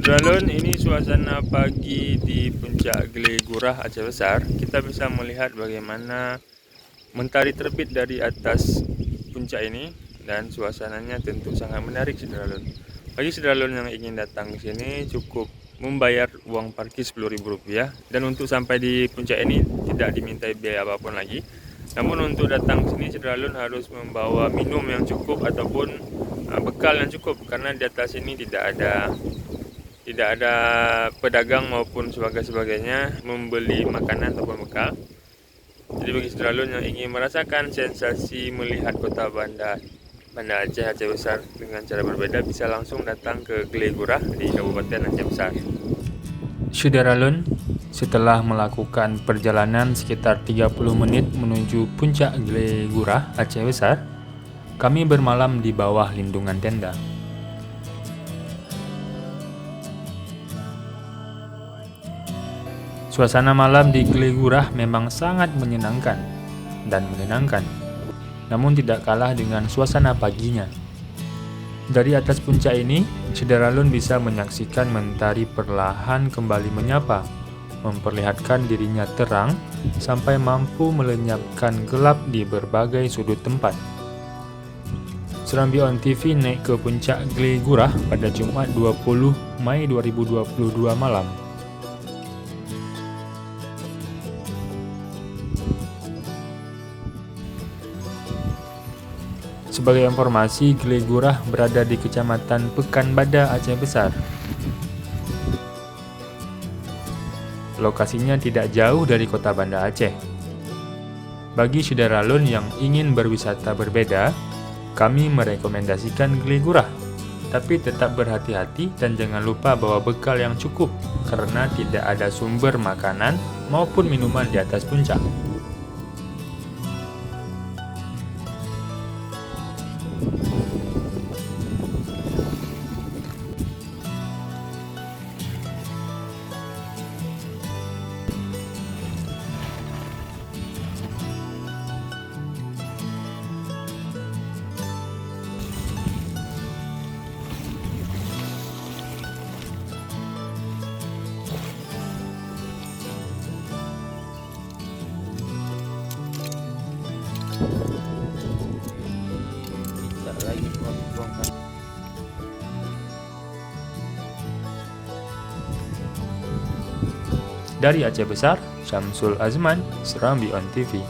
Dralon, ini suasana pagi di puncak Glegurah Aceh Besar. Kita bisa melihat bagaimana mentari terbit dari atas puncak ini dan suasananya tentu sangat menarik, Saudralun. Bagi Saudralun yang ingin datang ke sini cukup membayar uang parkir Rp10.000 dan untuk sampai di puncak ini tidak dimintai biaya apapun lagi. Namun untuk datang ke sini Saudralun harus membawa minum yang cukup ataupun bekal yang cukup karena di atas ini tidak ada pedagang maupun sebagainya membeli makanan ataupun bekal. Jadi bagi Saudralun yang ingin merasakan sensasi melihat kota Banda Aceh Besar dengan cara berbeda, bisa langsung datang ke Glegurah di Kabupaten Aceh Besar. Saudralun, setelah melakukan perjalanan sekitar 30 menit menuju puncak Glegurah Aceh Besar, kami bermalam di bawah lindungan tenda. Suasana malam di Glegurah memang sangat menyenangkan dan menenangkan, namun tidak kalah dengan suasana paginya. Dari atas puncak ini, Saudralun bisa menyaksikan mentari perlahan kembali menyapa, memperlihatkan dirinya terang sampai mampu melenyapkan gelap di berbagai sudut tempat. Serambi On TV naik ke puncak Glegurah pada Jumat 20 Mei 2022 malam. Sebagai informasi, Glegurah berada di Kecamatan Pekanbadak, Aceh Besar. Lokasinya tidak jauh dari kota Banda Aceh. Bagi Saudralun yang ingin berwisata berbeda, kami merekomendasikan Glegurah. Tapi tetap berhati-hati dan jangan lupa bawa bekal yang cukup karena tidak ada sumber makanan maupun minuman di atas puncak. Dari Aceh Besar, Syamsul Azman, Serambi On TV.